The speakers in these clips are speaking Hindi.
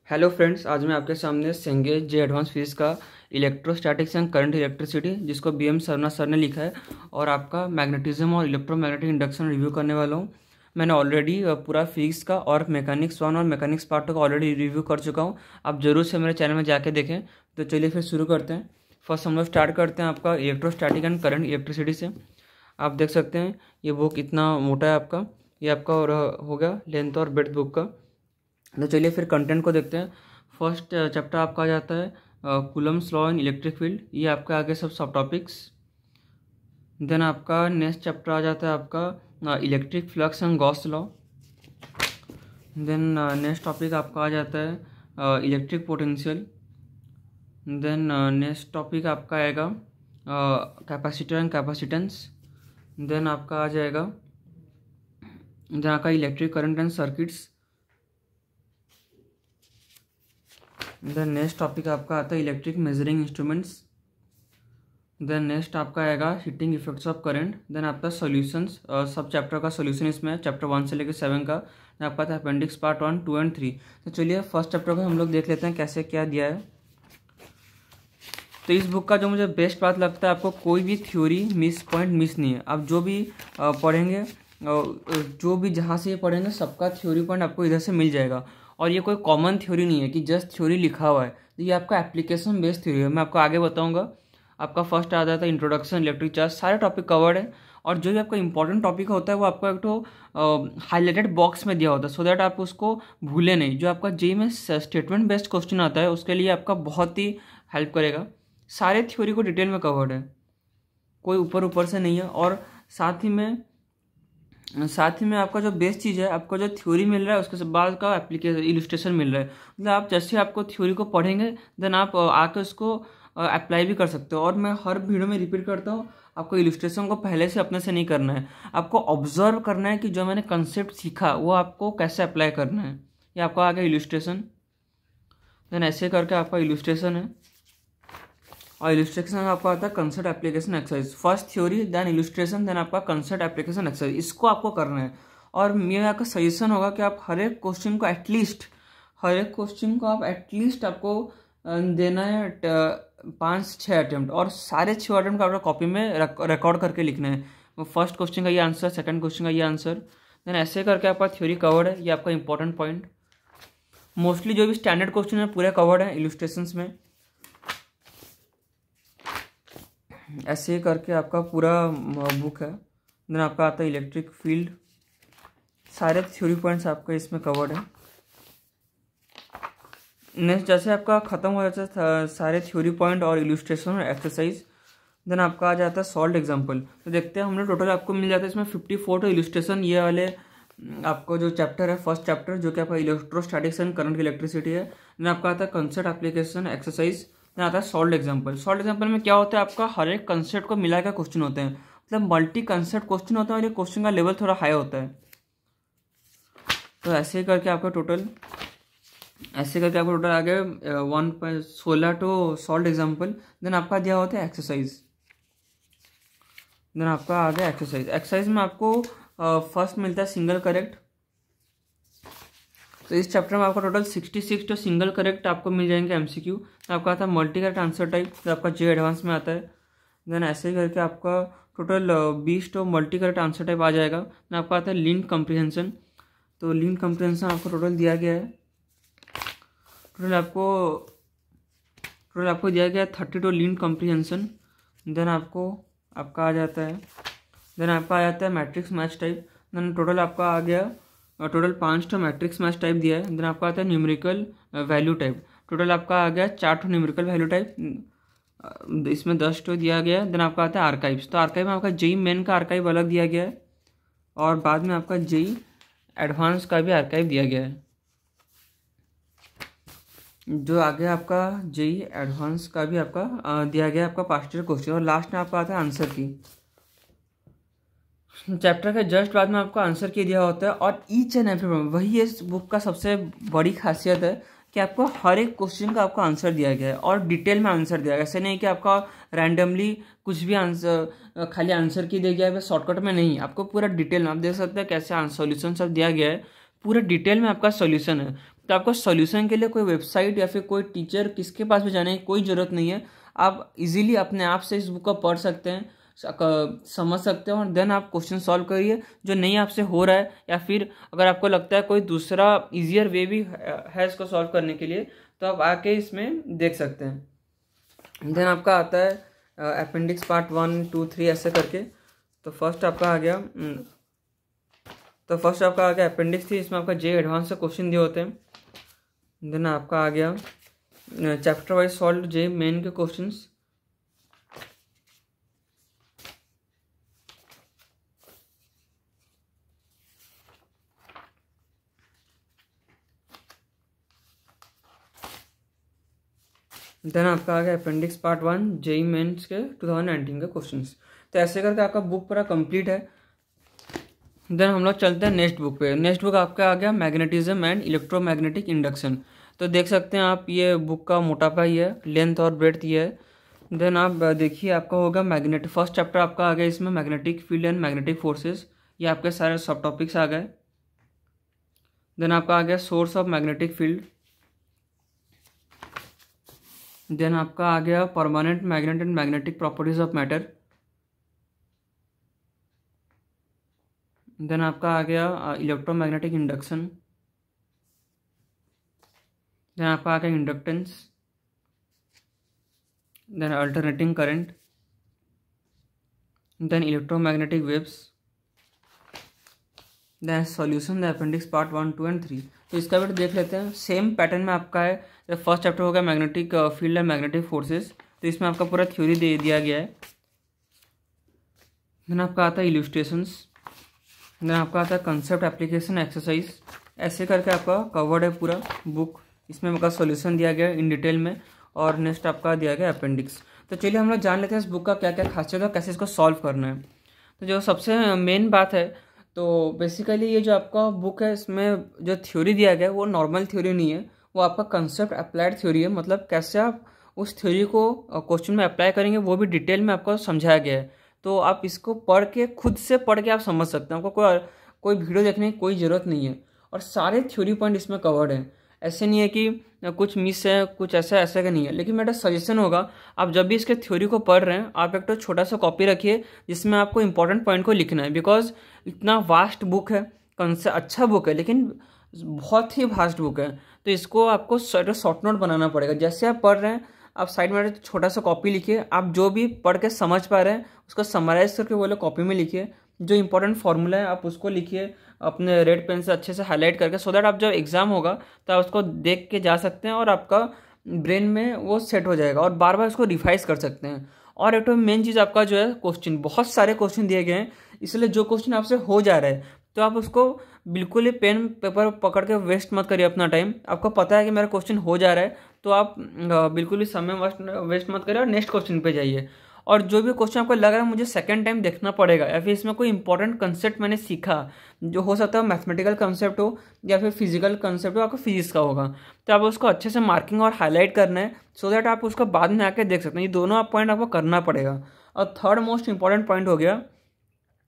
हेलो फ्रेंड्स, आज मैं आपके सामने सेंगेज जे एडवांस फिजिक्स का इलेक्ट्रोस्टैटिक्स एंड करंट इलेक्ट्रिसिटी जिसको बीएम सरना सर ने लिखा है और आपका मैग्नेटिज्म और इलेक्ट्रोमैग्नेटिक इंडक्शन रिव्यू करने वाला हूँ। मैंने ऑलरेडी पूरा फिजिक्स का और मैकेनिक्स वन और मैकेनिक्स पार्ट का ऑलरेडी रिव्यू कर चुका हूँ। आप जरूर से मेरे चैनल में जाके देखें। तो चलिए फिर शुरू करते हैं। फर्स्ट हम लोग स्टार्ट करते हैं आपका इलेक्ट्रोस्टैटिक एंड करंट इलेक्ट्रिसिटी से। आप देख सकते हैं ये बुक इतना मोटा है आपका, ये आपका और हो गया लेंथ और ब्रेड्थ बुक का। तो चलिए फिर कंटेंट को देखते हैं। फर्स्ट चैप्टर आपका आ जाता है Coulomb's law in electric field, ये आपका आगे सब टॉपिक्स। देन आपका नेक्स्ट चैप्टर आ जाता है आपका electric flux and Gauss law. Then next topic आपका आ जाता है electric potential. Then next topic आपका आएगा कैपेसिटर एंड कैपेसिटेंस। देन आपका आ जाएगा जहाँ का electric current and circuits. Then next topic आपका आता है electric measuring instruments. Then next आपका आएगा heating effects of current. Then आपका सॉल्यूशंस, सब चैप्टर का सॉल्यूशन इसमें है, चैप्टर 1 से लेकर 7 का। देन आपका था अपेंडिक्स पार्ट 1, 2 एंड 3। तो चलिए फर्स्ट चैप्टर को हम लोग देख लेते हैं कैसे क्या दिया है। तो इस बुक का जो मुझे बेस्ट बात लगता है, आपको कोई भी थ्योरी पॉइंट मिस नहीं है। आप जो भी पढ़ेंगे, जो भी जहाँ से ये पढ़ेंगे सबका थ्योरी पॉइंट आपको इधर से मिल जाएगा। और ये कोई कॉमन थ्योरी नहीं है कि जस्ट थ्योरी लिखा हुआ है, तो ये आपका एप्लीकेशन बेस्ड थ्योरी है। मैं आपको आगे बताऊंगा। आपका फर्स्ट आ जाता है इंट्रोडक्शन इलेक्ट्रिक चार्ज, सारे टॉपिक कवर्ड है। और जो भी आपका इंपॉर्टेंट टॉपिक होता है वो आपको एक तो हाईलाइटेड बॉक्स में दिया होता है, सो दैट आप उसको भूले नहीं। जो आपका जेईई में स्टेटमेंट बेस्ड क्वेश्चन आता है उसके लिए आपका बहुत ही हेल्प करेगा। सारे थ्योरी को डिटेल में कवर्ड है, कोई ऊपर ऊपर से नहीं है। और साथ ही में आपका जो बेस्ट चीज़ है, आपको जो थ्योरी मिल रहा है उसके बाद का एप्लीकेशन इलस्ट्रेशन मिल रहा है। मतलब आप जैसे आपको थ्योरी को पढ़ेंगे देन आप आके उसको अप्लाई भी कर सकते हो। और मैं हर वीडियो में रिपीट करता हूँ, आपको इलस्ट्रेशन को पहले से अपने से नहीं करना है, आपको ऑब्जर्व करना है कि जो मैंने कंसेप्ट सीखा वो आपको कैसे अप्लाई करना है। ये आपको आ गया इलस्ट्रेशन। देन ऐसे करके आपका इलस्ट्रेशन है, और इलस्ट्रेशन में आपका आता है concept application exercise. First theory then illustration then आपका कंसेप्ट एप्लीकेशन एक्सरसाइज, इसको आपको करना है। और मेरा आपका सजेशन होगा कि आप हर एक क्वेश्चन को आपको देना है 5-6 अटेम्प्ट, और सारे 6 अटेम्प्ट आपको कॉपी में रिकॉर्ड करके लिखना है। फर्स्ट क्वेश्चन का ये आंसर, सेकंड क्वेश्चन का ये आंसर। देन ऐसे करके आपका थ्योरी कवर्ड है। ये आपका इंपॉर्टेंट पॉइंट। मोस्टली जो भी स्टैंडर्ड क्वेश्चन है पूरे कवर्ड है इलस्ट्रेशंस में। ऐसे ही करके आपका पूरा बुक है। देन आपका आता है इलेक्ट्रिक फील्ड, सारे थ्योरी पॉइंट्स आपका इसमें कवर्ड है। नेक्स्ट जैसे आपका खत्म हो जाता है सारे थ्योरी पॉइंट और इलस्ट्रेशन और एक्सरसाइज, देन आपका आ जाता है सॉल्व एग्जाम्पल। तो देखते हैं हमने टोटल आपको मिल जाता है इसमें 54 तो इलस्ट्रेशन। ये वाले आपको जो चैप्टर है फर्स्ट चैप्टर जो कि आपका इलेक्ट्रोस्टैटिक्स एंड करंट इलेक्ट्रिसिटी है। देन आपका आता है कंसेप्ट एप्लीकेशन एक्सरसाइज। देन आता है सॉल्व एग्जाम्पल। सॉल्व एग्जाम्पल में क्या होता है, आपका हर एक कंसेप्ट को मिलाकर क्वेश्चन होते हैं, मतलब मल्टी कंसेप्ट क्वेश्चन होता है, और ये क्वेश्चन का लेवल थोड़ा हाई होता है। तो ऐसे करके आपका टोटल आ गया 1.16 टू सॉल्व एग्जाम्पल। देन आपका दिया होता है एक्सरसाइज। देन आपका आ गया एक्सरसाइज में आपको फर्स्ट मिलता है सिंगल करेक्ट। तो इस चैप्टर में आपका टोटल 66 तो सिंगल करेक्ट आपको मिल जाएंगे एमसीक्यू। तो आपका आता है मल्टी करेक्ट आंसर टाइप, तो आपका जे एडवांस में आता है। देन ऐसे ही करके आपका टोटल 20 तो मल्टी करेक्ट आंसर टाइप आ जाएगा। देन आपका आता है लिंक कम्प्रीहेंशन। तो लिंक कम्प्रीहेंशन आपको टोटल दिया गया है, टोटल आपको दिया गया है 32 लिंक कम्प्रीहेंशन। देन आपका आ जाता है matrix match type. Then total आपका आ गया टोटल 5 तो मैट्रिक्स मैच टाइप दिया है। देन आपका आता है न्यूमेरिकल वैल्यू टाइप। टोटल आपका आ गया 4 तो न्यूमेरिकल वैल्यू टाइप, इसमें 10 तो दिया गया है। देन आपका आता है आर्काइव्स। तो आर्काइव में आपका जेईई मेन का आर्काइव अलग दिया गया है, और बाद में आपका जेईई एडवांस का भी आर्काइव दिया गया है। जो आगे आपका जेईई एडवांस का भी आपका दिया गया आपका पास्ट ईयर क्वेश्चन, और लास्ट में आपका आता है आंसर की। चैप्टर के जस्ट बाद में आपको आंसर की दिया होता है, और ईच एंड एवरी वही इस बुक का सबसे बड़ी खासियत है कि आपको हर एक क्वेश्चन का आपको आंसर दिया गया है, और डिटेल में आंसर दिया गया है। ऐसे नहीं कि आपका रैंडमली कुछ भी आंसर खाली आंसर की दिया गया है शॉर्टकट में, नहीं, आपको पूरा डिटेल में आप देख सकते हैं कैसे सॉल्यूशन सब दिया गया है। पूरा डिटेल में आपका सॉल्यूशन है, तो आपको सॉल्यूशन के लिए कोई वेबसाइट या फिर कोई टीचर किसके पास भी जाने की कोई ज़रूरत नहीं है। आप इजीली अपने आप से इस बुक को पढ़ सकते हैं, समझ सकते हैं और देन आप क्वेश्चन सॉल्व करिए जो नहीं आपसे हो रहा है, या फिर अगर आपको लगता है कोई दूसरा ईजियर वे भी है इसको सॉल्व करने के लिए तो आप आके इसमें देख सकते हैं। देन आपका आता है अपेंडिक्स पार्ट 1, 2, 3 ऐसे करके। तो फर्स्ट आपका आ गया अपेंडिक्स थी, इसमें आपका जे एडवांस से क्वेश्चन दिए होते हैं। देन आपका आ गया चैप्टर वाइज सॉल्व जे मेन के क्वेश्चंस। देन आपका आ गया अपेंडिक्स पार्ट 1 जेई मेंस के 2019 के क्वेश्चंस। तो ऐसे करके आपका बुक पूरा कंप्लीट है। देन हम लोग चलते हैं नेक्स्ट बुक पे। नेक्स्ट बुक आपका आ गया मैग्नेटिज्म एंड इलेक्ट्रोमैग्नेटिक इंडक्शन। तो देख सकते हैं आप ये बुक का मोटापा ही है, लेंथ और ब्रेड्थ ये है। देन आप देखिए आपका होगा मैग्नेटिक, फर्स्ट चैप्टर आपका आ गया इसमें magnetic field and magnetic forces, ये आपके सारे सब टॉपिक्स आ गए। देन आपका आ गया source of magnetic field. Then आपका आ गया permanent magnet and magnetic properties of matter. Then आपका आ गया इलेक्ट्रोमैग्नेटिक इंडक्शन। देन आपका आ गया inductance. Then alternating current. Then electromagnetic waves. Then solution the appendix part 1, 2 and 3। तो इसका भी देख लेते हैं, सेम पैटर्न में आपका है। फर्स्ट चैप्टर हो गया magnetic field and magnetic forces, तो इसमें आपका पूरा थ्योरी दे दिया गया है। देन आपका आता है इल्यूस्ट्रेशंस। देन आपका आता है कंसेप्ट एप्लीकेशन एक्सरसाइज। ऐसे करके आपका कवर्ड है पूरा बुक, इसमें आपका सॉल्यूशन दिया गया इन डिटेल में और नेक्स्ट आपका दिया गया अपेंडिक्स। तो चलिए हम लोग जान लेते हैं इस बुक का क्या क्या खासियत है, कैसे इसको सॉल्व करना है। तो जो सबसे मेन बात है, तो बेसिकली ये जो आपका बुक है इसमें जो थ्योरी दिया गया है वो नॉर्मल थ्योरी नहीं है, वो आपका कंसेप्ट अप्लाइड थ्योरी है। मतलब कैसे आप उस थ्योरी को क्वेश्चन में अप्लाई करेंगे वो भी डिटेल में आपको समझाया गया है। तो आप इसको पढ़ के खुद से पढ़ के आप समझ सकते हैं, आपको कोई वीडियो देखने की कोई ज़रूरत नहीं है और सारे थ्योरी पॉइंट इसमें कवर्ड हैं। ऐसे नहीं है कि कुछ मिस है, कुछ ऐसा का नहीं है। लेकिन मेरा सजेशन होगा, आप जब भी इसके थ्योरी को पढ़ रहे हैं आप एक तो छोटा सा कॉपी रखिए जिसमें आपको इंपॉर्टेंट पॉइंट को लिखना है, बिकॉज इतना वास्ट बुक है, अच्छा बुक है लेकिन बहुत ही वास्ट बुक है। तो इसको आपको शॉर्ट नोट बनाना पड़ेगा। जैसे आप पढ़ रहे हैं आप साइड में छोटा सा कॉपी लिखिए, आप जो भी पढ़ के समझ पा रहे हैं उसको समराइज करके वो लोग कॉपी में लिखिए। जो इंपॉर्टेंट फार्मूला है आप उसको लिखिए अपने रेड पेन से अच्छे से हाईलाइट करके, सो दैट आप जब एग्जाम होगा तो आप उसको देख के जा सकते हैं और आपका ब्रेन में वो सेट हो जाएगा और बार बार उसको रिवाइज कर सकते हैं। और एक तो मेन चीज़ आपका जो है क्वेश्चन, बहुत सारे क्वेश्चन दिए गए हैं, इसलिए जो क्वेश्चन आपसे हो जा रहा है तो आप उसको बिल्कुल ही पेन पेपर पकड़ के वेस्ट मत करिए अपना टाइम। आपको पता है कि मेरा क्वेश्चन हो जा रहा है तो आप बिल्कुल भी समय वेस्ट मत करिए और नेक्स्ट क्वेश्चन पे जाइए। और जो भी क्वेश्चन आपको लग रहा है मुझे सेकंड टाइम देखना पड़ेगा या फिर इसमें कोई इंपॉर्टेंट कंसेप्ट मैंने सीखा, जो हो सकता है मैथमेटिकल कंसेप्ट हो या फिर फिजिकल कंसेप्ट हो, आपको फिजिक्स का होगा, तो आप उसको अच्छे से मार्किंग और हाईलाइट करना है सो दैट आप उसको बाद में आके देख सकते हैं। ये दोनों पॉइंट आपको करना पड़ेगा। और थर्ड मोस्ट इंपॉर्टेंट पॉइंट हो गया,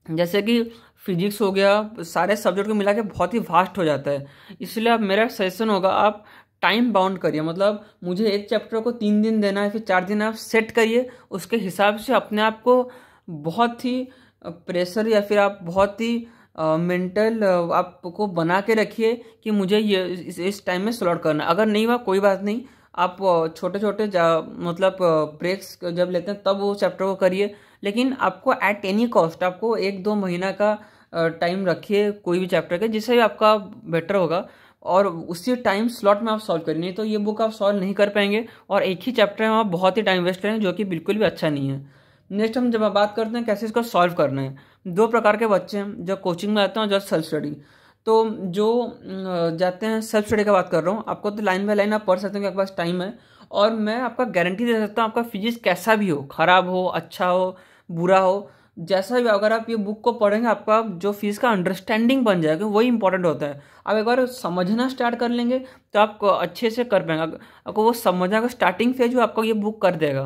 जैसे कि फिजिक्स हो गया, सारे सब्जेक्ट को मिला के बहुत ही वास्ट हो जाता है, इसलिए आप मेरा सजेशन होगा आप टाइम बाउंड करिए। मतलब मुझे एक चैप्टर को 3 दिन देना है फिर 4 दिन आप सेट करिए, उसके हिसाब से अपने आप को बहुत ही प्रेशर या फिर आप बहुत ही मेंटल आपको बना के रखिए कि मुझे ये इस टाइम में स्लॉट करना। अगर नहीं हुआ कोई बात नहीं, आप छोटे छोटे मतलब ब्रेक्स जब लेते हैं तब वो चैप्टर को करिए, लेकिन आपको एट एनी कॉस्ट आपको 1-2 महीना का टाइम रखिए कोई भी चैप्टर के, जिससे भी आपका बेटर होगा और उसी टाइम स्लॉट में आप सॉल्व करिए। नहीं तो ये बुक आप सॉल्व नहीं कर पाएंगे और एक ही चैप्टर में आप बहुत ही टाइम वेस्ट करेंगे, जो कि बिल्कुल भी अच्छा नहीं है। नेक्स्ट हम जब बात करते हैं कैसे इसको सॉल्व करना है, 2 प्रकार के बच्चे हैं, जो कोचिंग में आते हैं और जो सेल्फ स्टडी। तो जो जाते हैं सेल्फ स्टडी का बात कर रहा हूँ, आपको तो लाइन बाय लाइन आप पढ़ सकते हैं, आपके पास टाइम है और मैं आपका गारंटी दे सकता हूँ आपका फिजिक्स कैसा भी हो, खराब हो, अच्छा हो, बुरा हो, जैसा भी, अगर आप ये बुक को पढ़ेंगे आपका जो फिजिक्स का अंडरस्टैंडिंग बन जाएगा, वही इंपॉर्टेंट होता है। आप एक बार समझना स्टार्ट कर लेंगे तो आप अच्छे से कर पाएंगे। आपको वो समझना का स्टार्टिंग फेज वो आपको ये बुक कर देगा।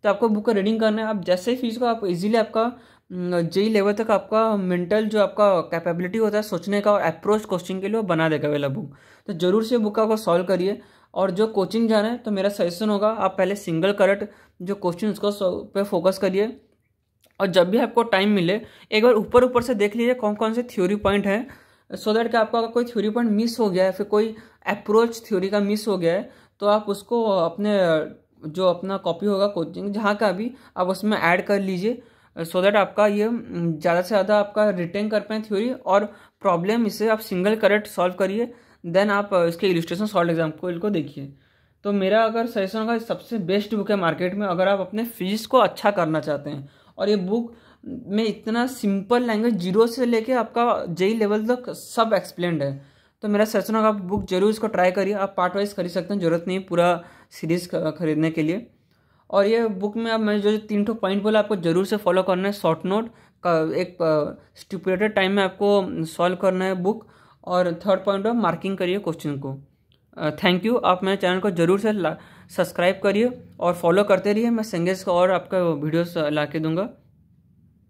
तो आपको बुक का रीडिंग करना है, आप जैसे ही फिजिक्स को आप इजीली आपका जेई लेवल तक आपका मेंटल जो आपका कैपेबिलिटी होता है सोचने का और अप्रोच क्वेश्चन के लिए वो बना देगा वाला बुक। तो ज़रूर से बुक आपको सॉल्व करिए। और जो कोचिंग जाना है तो मेरा सजेशन होगा आप पहले सिंगल करेक्ट जो क्वेश्चन उसको पे फोकस करिए, और जब भी आपको टाइम मिले एक बार ऊपर ऊपर से देख लीजिए कौन कौन से थ्योरी पॉइंट हैं, सो दैट कि आपका अगर कोई थ्योरी पॉइंट मिस हो गया है, फिर कोई अप्रोच थ्योरी का मिस हो गया है, तो आप उसको अपने जो अपना कॉपी होगा कोचिंग जहाँ का भी आप उसमें ऐड कर लीजिए, सो दैट आपका ये ज़्यादा से ज़्यादा आपका रिटेन कर पाएँ थ्योरी और प्रॉब्लम इसे आप सिंगल करेक्ट सॉल्व करिए। देन आप इसके इलस्ट्रेशन सॉल्व एग्जाम्पल को देखिए। तो मेरा अगर सजेशन होगा सबसे बेस्ट बुक है मार्केट में अगर आप अपने फिजिक्स को अच्छा करना चाहते हैं। और ये बुक में इतना सिंपल लैंग्वेज जीरो से लेके आपका जेई लेवल तक सब एक्सप्लेंड है। तो मेरा सजेशन होगा आप बुक जरूर इसको ट्राई करिए। आप पार्ट वाइज खरीद सकते हैं, जरूरत नहीं पूरा सीरीज खरीदने के लिए। और ये बुक में अब मैं जो 3 पॉइंट बोला आपको जरूर से फॉलो करना है। शॉर्ट नोट का एक स्टिपुलेटेड टाइम में आपको सॉल्व करना है बुक, और थर्ड पॉइंट ऑफ मार्किंग करिए क्वेश्चन को। Thank you. आप मेरे चैनल को जरूर से सब्सक्राइब करिए और फॉलो करते रहिए। मैं संगेश का और आपका वीडियोस ला के दूंगा।